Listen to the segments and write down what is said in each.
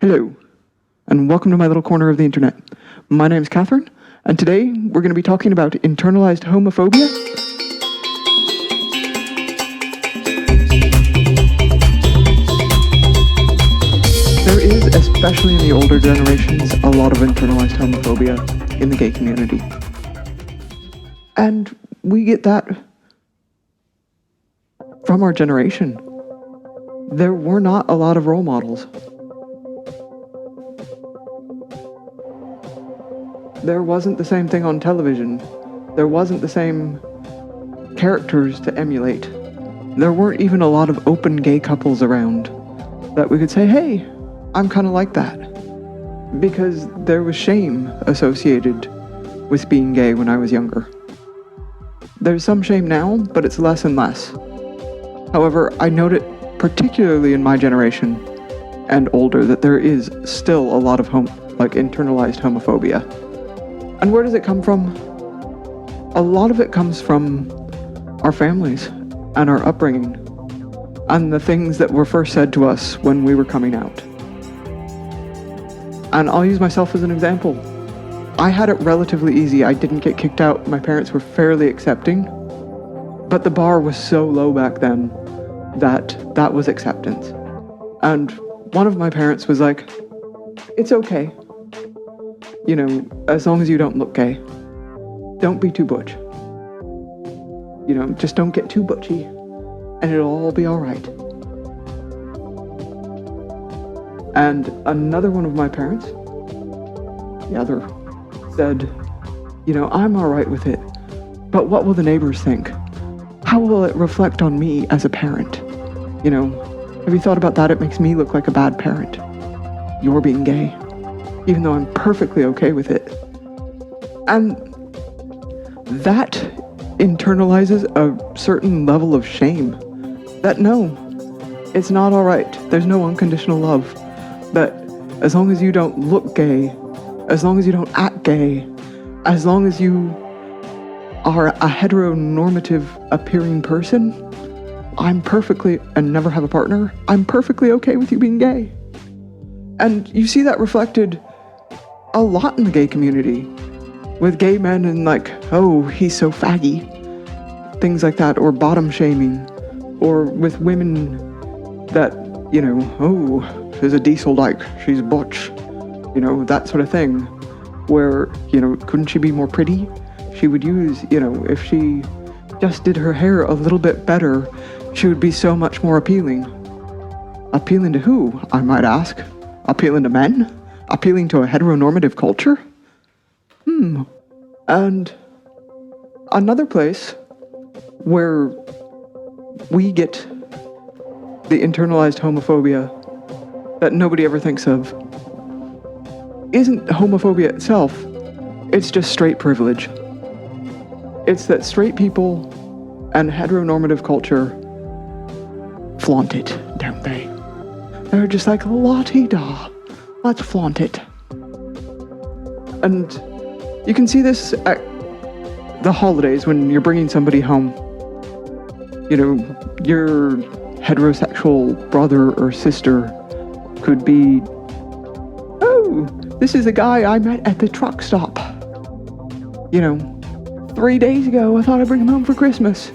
Hello, and welcome to my little corner of the internet. My name is Katherine, and today we're going to be talking about internalized homophobia. There is, especially in the older generations, a lot of internalized homophobia in the gay community. And we get that from our generation. There were not a lot of role models. There wasn't the same thing on television. There wasn't the same characters to emulate. There weren't even a lot of open gay couples around that we could say, hey, I'm kind of like that. Because there was shame associated with being gay when I was younger. There's some shame now, but it's less and less. However, I note it particularly in my generation and older that there is still a lot of internalized homophobia. And where does it come from? A lot of it comes from our families and our upbringing and the things that were first said to us when we were coming out. And I'll use myself as an example. I had it relatively easy. I didn't get kicked out. My parents were fairly accepting, but the bar was so low back then that was acceptance. And one of my parents was like, it's okay. You know, as long as you don't look gay. Don't be too butch. You know, just don't get too butchy, and it'll all be alright. And another one of my parents, the other, said, you know, I'm alright with it, but what will the neighbors think? How will it reflect on me as a parent? You know, have you thought about that? It makes me look like a bad parent. You're being gay. Even though I'm perfectly okay with it. And that internalizes a certain level of shame. That no, it's not all right. There's no unconditional love. That as long as you don't look gay, as long as you don't act gay, as long as you are a heteronormative appearing person, and never have a partner, I'm perfectly okay with you being gay. And you see that reflected a lot in the gay community, with gay men and like, oh, he's so faggy, things like that, or bottom shaming, or with women that, you know, oh, she's a diesel dyke, she's butch, you know, that sort of thing, where, you know, couldn't she be more pretty? She would use, you know, if she just did her hair a little bit better, she would be so much more appealing. Appealing to who, I might ask? Appealing to men? Appealing to a heteronormative culture? And another place where we get the internalized homophobia that nobody ever thinks of isn't homophobia itself, it's just straight privilege. It's that straight people and heteronormative culture flaunt it, don't they? They're just like, la-ti-da. Let's flaunt it. And you can see this at the holidays when you're bringing somebody home. You know, your heterosexual brother or sister could be, oh, this is a guy I met at the truck stop. You know, 3 days ago, I thought I'd bring him home for Christmas.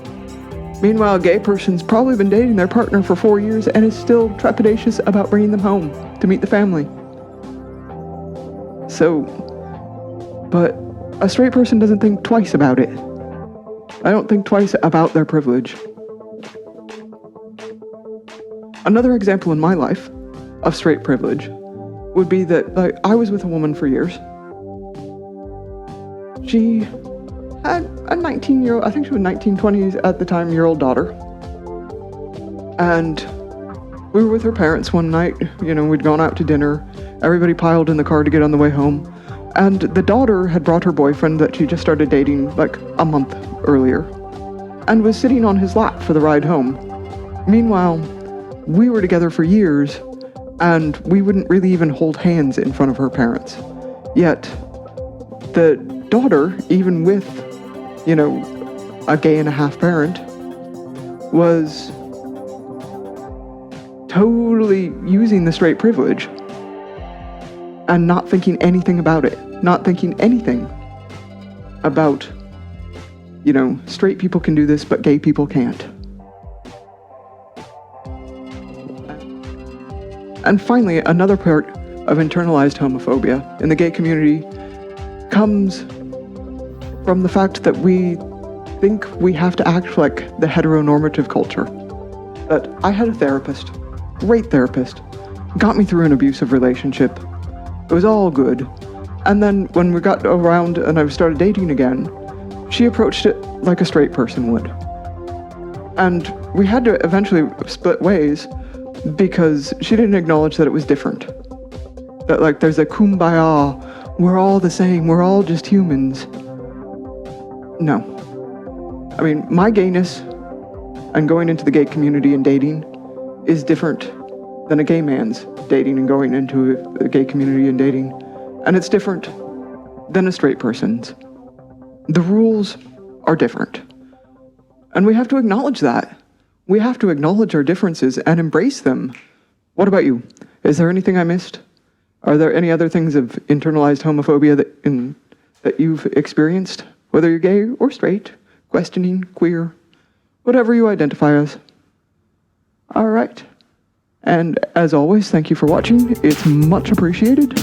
Meanwhile, a gay person's probably been dating their partner for 4 years and is still trepidatious about bringing them home to meet the family. So, but a straight person doesn't think twice about it. I don't think twice about their privilege. Another example in my life of straight privilege would be that, like, I was with a woman for years. She had a 19-year-old, I think she was 1920s at the time, year old daughter. And we were with her parents one night, you know, we'd gone out to dinner. Everybody piled in the car to get on the way home. And the daughter had brought her boyfriend that she just started dating like a month earlier and was sitting on his lap for the ride home. Meanwhile, we were together for years and we wouldn't really even hold hands in front of her parents. Yet, the daughter, even with, you know, a gay and a half parent, was totally using the straight privilege and not thinking anything about it, not thinking anything about, straight people can do this, but gay people can't. And finally, another part of internalized homophobia in the gay community comes from the fact that we think we have to act like the hetero-normative culture. That I had a therapist, great therapist, got me through an abusive relationship. It was all good. And then when we got around and I started dating again, she approached it like a straight person would. And we had to eventually split ways because she didn't acknowledge that it was different. That like there's a kumbaya, we're all the same, we're all just humans. No. I mean, my gayness and going into the gay community and dating is different than a gay man's dating and going into a gay community and dating. And it's different than a straight person's. The rules are different. And we have to acknowledge that. We have to acknowledge our differences and embrace them. What about you? Is there anything I missed? Are there any other things of internalized homophobia that you've experienced? Whether you're gay or straight, questioning, queer, whatever you identify as. All right. And as always, thank you for watching. It's much appreciated.